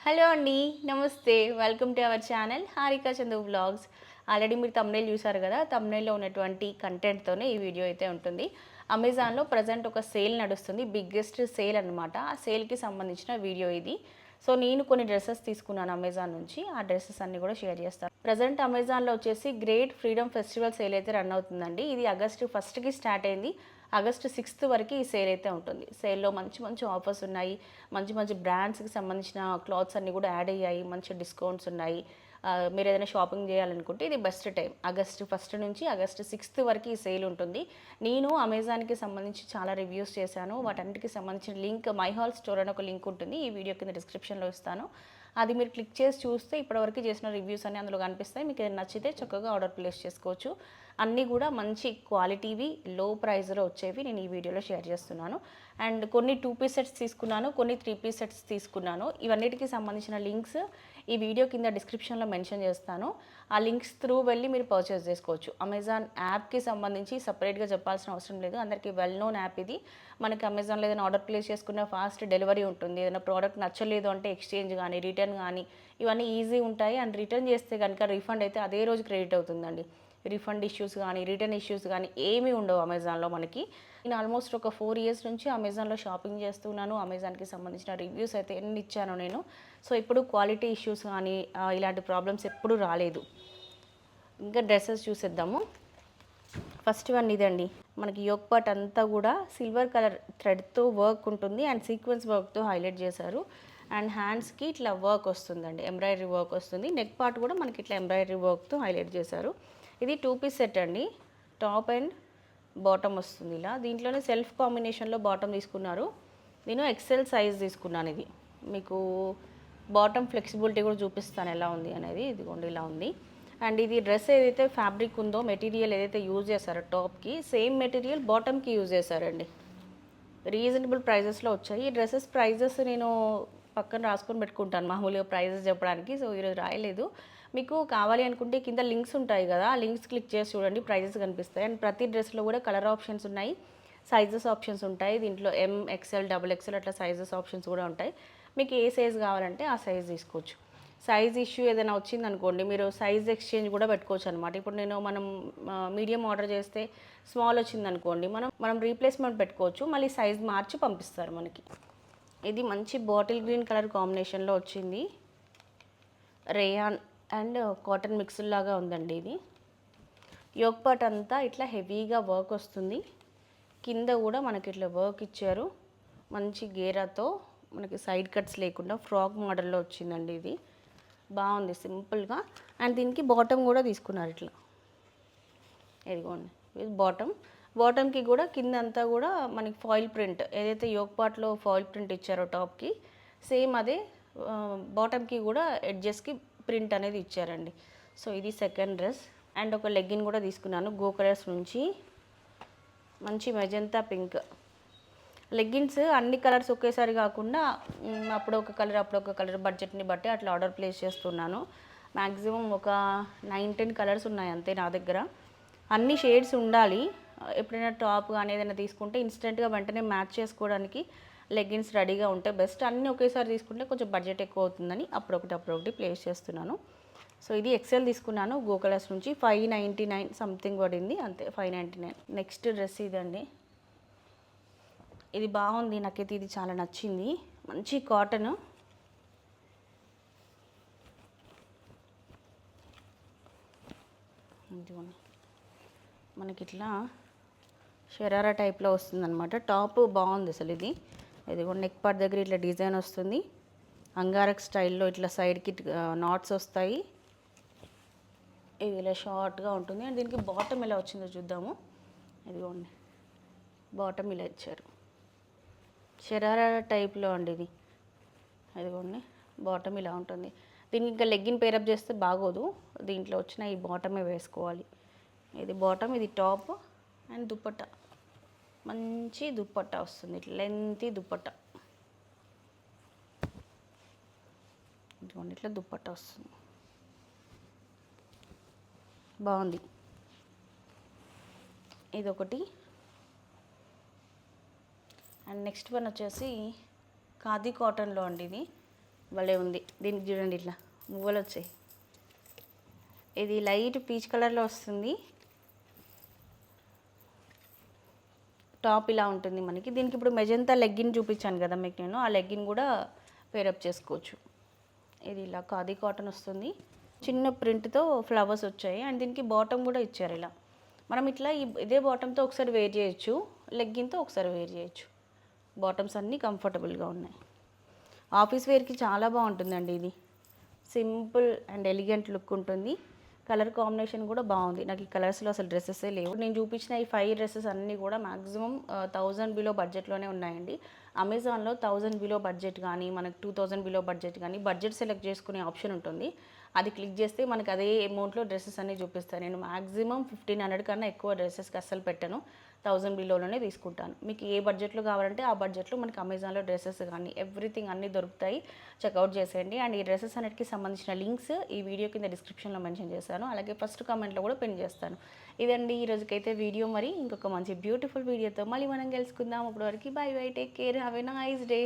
Hello అండి. నమస్తే. Welcome to our channel Harika Chandu vlogs. Already మీరు థంబ్‌నెయిల్ చూసారు కదా! థంబ్‌నెయిల్‌లో ఉన్నటువంటి కంటెంట్‌తోనే ఈ వీడియో అయితే ఉంటుంది. అమెజాన్‌లో ప్రెజెంట్ ఒక సేల్ నడుస్తుంది. బిగ్గెస్ట్ సేల్ అనమాట. ఆ సేల్‌కి సంబంధించిన వీడియో ఇది. సో, నేను కొన్ని డ్రెసెస్ తీసుకున్నాను అమెజాన్ నుంచి. ఆ డ్రెసెస్ అన్నీ కూడా షేర్ చేస్తాను. ప్రెజెంట్ అమెజాన్‌లో వచ్చేసి గ్రేట్ ఫ్రీడమ్ ఫెస్టివల్ సేల్ అయితే రన్ అవుతుందండి. ఇది ఆగస్టు 1కి స్టార్ట్ అయింది. ఆగస్టు 6th వరకు ఈ సేల్ అయితే ఉంటుంది. సేల్‌లో మంచి మంచి ఆఫర్స్ ఉన్నాయి. మంచి మంచి బ్రాండ్స్‌కి సంబంధించిన క్లాత్స్ అన్నీ కూడా యాడ్ అయ్యాయి. మంచి డిస్కౌంట్స్ ఉన్నాయి. మీరు ఏదైనా షాపింగ్ చేయాలనుకుంటే ఇది బెస్ట్ టైం. ఆగస్టు 1 నుంచి ఆగస్టు 6th వరకు ఈ సేల్ ఉంటుంది. నేను అమెజాన్‌కి సంబంధించి చాలా రివ్యూస్ చేశాను. వాటన్నిటికి సంబంధించిన లింక్ మై హాల్ స్టోర్ అని ఒక లింక్ ఉంటుంది. ఈ వీడియో కింద డిస్క్రిప్షన్‌లో ఇస్తాను. అది మీరు క్లిక్ చేసి చూస్తే ఇప్పటివరకు చేసిన రివ్యూస్ అన్నీ అందులో కనిపిస్తాయి. మీకు ఏదైనా నచ్చితే చక్కగా ఆర్డర్ ప్లేస్ చేసుకోవచ్చు. అన్నీ కూడా మంచి క్వాలిటీవి, లో ప్రైస్‌లో వచ్చేవి నేను ఈ వీడియోలో షేర్ చేస్తున్నాను. అండ్ కొన్ని 2 పీస్ సెట్స్ తీసుకున్నాను, కొన్ని 3 పీస్ సెట్స్ తీసుకున్నాను. ఇవన్నిటికి సంబంధించిన లింక్స్ ఈ వీడియో కింద డిస్క్రిప్షన్‌లో మెన్షన్ చేస్తాను. ఆ లింక్స్ త్రూ వెళ్ళి మీరు పర్చేస్ చేసుకోవచ్చు. అమెజాన్ యాప్‌కి సంబంధించి సెపరేట్‌గా చెప్పాల్సిన అవసరం లేదు. అందరికీ వెల్ నోన్ యాప్ ఇది. మనకి అమెజాన్‌లో ఏదైనా ఆర్డర్ ప్లేస్ చేసుకున్న ఫాస్ట్ డెలివరీ ఉంటుంది. ఏదైనా ప్రోడక్ట్ నచ్చలేదు అంటే ఎక్స్చేంజ్ కానీ, రిటర్న్ కానీ ఇవన్నీ ఈజీ ఉంటాయి. అండ్ రిటర్న్ చేస్తే కనుక రీఫండ్ అయితే అదే రోజు క్రెడిట్ అవుతుందండి. రీఫండ్ ఇష్యూస్ కానీ, రిటర్న్ ఇష్యూస్ కానీ ఏమీ ఉండవు అమెజాన్‌లో మనకి. నేను ఆల్మోస్ట్ ఒక 4 ఇయర్స్ నుంచి అమెజాన్‌లో షాపింగ్ చేస్తున్నాను. అమెజాన్‌కి సంబంధించిన రివ్యూస్ అయితే ఎన్ని ఇచ్చానో నేను. సో, ఇప్పుడు క్వాలిటీ ఇష్యూస్ కానీ ఇలాంటి ప్రాబ్లమ్స్ ఎప్పుడూ రాలేదు. ఇంకా డ్రెసెస్ చూసేద్దాము. ఫస్ట్ వన్ ఇదండి. మనకి యోక్ పార్ట్ అంతా కూడా సిల్వర్ కలర్ థ్రెడ్‌తో వర్క్ ఉంటుంది. అండ్ సీక్వెన్స్ వర్క్‌తో హైలైట్ చేశారు. అండ్ హ్యాండ్స్‌కి ఇట్లా వర్క్ వస్తుందండి. ఎంబ్రాయిడరీ వర్క్ వస్తుంది. నెక్ పార్ట్ కూడా మనకి ఇట్లా ఎంబ్రాయిడరీ వర్క్‌తో హైలైట్ చేశారు. ఇది 2 పీస్ సెట్ అండి. టాప్ అండ్ బాటమ్ వస్తుంది ఇలా. దీంట్లోనే సెల్ఫ్ కాంబినేషన్లో బాటమ్ తీసుకున్నారు. నేను ఎక్సెల్ సైజ్ తీసుకున్నాను ఇది. మీకు బాటమ్ ఫ్లెక్సిబిలిటీ కూడా చూపిస్తాను ఎలా ఉంది అనేది. ఇదిగోండి ఇలా ఉంది. అండ్ ఇది డ్రెస్ ఏదైతే ఫ్యాబ్రిక్ ఉందో, మెటీరియల్ ఏదైతే యూజ్ చేశారో టాప్కి, సేమ్ మెటీరియల్ బాటమ్కి యూజ్ చేశారండి. రీజనబుల్ ప్రైజెస్లో వచ్చాయి. ఈ డ్రెస్సెస్ ప్రైజెస్ నేను పక్కన రాసుకొని పెట్టుకుంటాను మామూలుగా ప్రైజెస్ చెప్పడానికి. సో, ఈరోజు రాయలేదు. మీకు కావాలి అనుకుంటే కింద లింక్స్ ఉంటాయి కదా, ఆ లింక్స్ క్లిక్ చేసి చూడండి, ప్రైజెస్ కనిపిస్తాయి. అండ్ ప్రతి డ్రెస్లో కూడా కలర్ ఆప్షన్స్ ఉన్నాయి, సైజెస్ ఆప్షన్స్ ఉంటాయి. దీంట్లో ఎమ్, ఎక్స్ఎల్, డబుల్ ఎక్స్ఎల్ అట్లా సైజెస్ ఆప్షన్స్ కూడా ఉంటాయి. మీకు ఏ సైజ్ కావాలంటే ఆ సైజ్ తీసుకోవచ్చు. సైజ్ ఇష్యూ ఏదైనా వచ్చిందనుకోండి, మీరు సైజ్ ఎక్స్చేంజ్ కూడా పెట్టుకోవచ్చు అనమాట. ఇప్పుడు మనం మీడియం ఆర్డర్ చేస్తే స్మాల్ వచ్చిందనుకోండి, మనం రీప్లేస్మెంట్ పెట్టుకోవచ్చు. మళ్ళీ సైజ్ మార్చి పంపిస్తారు మనకి. ఇది మంచి బాటిల్ గ్రీన్ కలర్ కాంబినేషన్లో వచ్చింది. రేయాన్ అండ్ కాటన్ మిక్స్డ్ లాగా ఉందండి ఇది. యోక్ పార్ట్ అంతా ఇట్లా హెవీగా వర్క్ వస్తుంది. కింద కూడా మనకి ఇట్లా వర్క్ ఇచ్చారు. మంచి గేరాతో మనకి సైడ్ కట్స్ లేకుండా ఫ్రాక్ మోడల్లో వచ్చిందండి ఇది. బాగుంది సింపుల్గా. అండ్ దీనికి బాటమ్ కూడా తీసుకున్నారు ఇట్లా. ఇదిగోండి ఇది బాటమ్కి కూడా కింద అంతా కూడా మనకి ఫాయిల్ ప్రింట్, ఏదైతే యోక్ పార్ట్లో ఫాయిల్ ప్రింట్ ఇచ్చారో టాప్కి, సేమ్ అదే బాటమ్కి కూడా ఎడ్జెస్కి ప్రింట్ అనేది ఇచ్చారండి. సో, ఇది సెకండ్ డ్రెస్. అండ్ ఒక లెగ్గిన్ కూడా తీసుకున్నాను గో కలర్స్ నుంచి. మంచి మెజంతా పింక్. లెగ్గిన్స్ అన్ని కలర్స్ ఒకేసారి కాకుండా అప్పుడు ఒక కలర్ అప్పుడు ఒక కలర్ బడ్జెట్ని బట్టి అట్లా ఆర్డర్ ప్లేస్ చేస్తున్నాను. మ్యాక్సిమం ఒక 9-10 కలర్స్ ఉన్నాయి అంతే నా దగ్గర. అన్ని షేడ్స్ ఉండాలి. ఎప్పుడైనా టాప్ కానీ ఏదైనా తీసుకుంటే ఇన్స్టెంట్గా వెంటనే మ్యాచ్ చేసుకోవడానికి లెగ్గిన్స్ రెడీగా ఉంటే బెస్ట్. అన్నీ ఒకేసారి తీసుకుంటే కొంచెం బడ్జెట్ ఎక్కువ అవుతుందని అప్పుడొకటి ప్లేస్ చేస్తున్నాను. సో, ఇది ఎక్సెల్ తీసుకున్నాను గో కలర్స్ నుంచి. 599 సంథింగ్ పడింది అంతే, 599. నెక్స్ట్ డ్రెస్ ఇదండి. ఇది బాగుంది, నాకైతే ఇది చాలా నచ్చింది. మంచి కాటన్. ఇదిగోండి మనకి ఇట్లా షరారా టైప్లో వస్తుందన్నమాట. టాప్ బాగుంది అసలు ఇది. ఇదిగోండి నెక్ పార్ట్ దగ్గర ఇట్లా డిజైన్ వస్తుంది. అంగారక్ స్టైల్లో ఇట్లా సైడ్కి నాట్స్ వస్తాయి. ఇది ఇలా షార్ట్గా ఉంటుంది. అండ్ దీనికి బాటమ్ ఎలా వచ్చిందో చూద్దాము. ఇదిగోండి బాటమ్ ఇలా ఇచ్చారు. షరారా టైప్లో అండి ఇది. ఇదిగోండి బాటమ్ ఇలా ఉంటుంది. దీనికి ఇంకా లెగ్గిన్ పేరప్ చేస్తే బాగోదు. దీంట్లో వచ్చిన ఈ బాటమే వేసుకోవాలి. ఇది బాటమ్, ఇది టాప్. అండ్ దుప్పట్టా, మంచి దుప్పట్టా వస్తుంది. ఇట్లా లెంతీ దుప్పట్టా. ఇదిగోండి ఇట్లా దుప్పట్టా వస్తుంది. బాగుంది. ఇదొకటి. అండ్ నెక్స్ట్ వన్ వచ్చేసి ఖాదీ కాటన్లో అండి ఇది. భలే ఉంది. దీనికి చూడండి ఇట్లా మువ్వలు వచ్చాయి. ఇది లైట్ పీచ్ కలర్లో వస్తుంది. టాప్ ఇలా ఉంటుంది మనకి. దీనికి ఇప్పుడు మెజంతా లెగ్గిన్ చూపించాను కదా మీకు నేను, ఆ లెగ్గిన్ కూడా పేరప్ చేసుకోవచ్చు. ఇది ఇలా ఖాదీ కాటన్ వస్తుంది, చిన్న ప్రింట్తో ఫ్లవర్స్ వచ్చాయి. అండ్ దీనికి బాటమ్ కూడా ఇచ్చారు ఇలా. మనం ఇట్లా ఇదే బాటమ్తో ఒకసారి వేర్ చేయొచ్చు, లెగ్గిన్తో ఒకసారి వేర్ చేయొచ్చు. బాటమ్స్ అన్నీ కంఫర్టబుల్గా ఉన్నాయి. ఆఫీస్ వేర్కి చాలా బాగుంటుందండి ఇది. సింపుల్ అండ్ ఎలిగెంట్ లుక్ ఉంటుంది. కలర్ కాంబినేషన్ కూడా బాగుంది. నాకు ఈ కలర్స్లో అసలు డ్రెస్సెసే లేవు. నేను చూపించిన ఈ 5 డ్రెస్సెస్ అన్నీ కూడా మ్యాక్సిమం 1000 బిలో బడ్జెట్లోనే ఉన్నాయండి. అమెజాన్లో 1000 బిలో బడ్జెట్ కానీ, మనకు 2000 బిలో బడ్జెట్ కానీ బడ్జెట్ సెలెక్ట్ చేసుకునే ఆప్షన్ ఉంటుంది. అది క్లిక్ చేస్తే మనకు అదే అమౌంట్లో డ్రెస్సెస్ అన్నీ చూపిస్తాను. నేను మ్యాక్సిమం 1500 కన్నా ఎక్కువ డ్రెస్సెస్కి అస్సలు పెట్టను. 1000 బిలోనే తీసుకుంటాను. మీకు ఏ బడ్జెట్లో కావాలంటే ఆ బడ్జెట్లో మనకి అమెజాన్లో డ్రెస్సెస్ కానీ ఎవ్రీథింగ్ అన్నీ దొరుకుతాయి. చెక్అవుట్ చేసేయండి. అండ్ ఈ డ్రెస్సెస్ అన్నిటికీ సంబంధించిన లింక్స్ ఈ వీడియో కింద డిస్క్రిప్షన్లో మెన్షన్ చేశాను. అలాగే ఫస్ట్ కామెంట్లో కూడా పిన్ చేస్తాను. ఇదండి ఈ రోజుకైతే వీడియో. మరి ఇంకొక మంచి బ్యూటిఫుల్ వీడియోతో మళ్ళీ మనం కలుసుకుందాం. అప్పటివరకు by by, take care, have a nice day.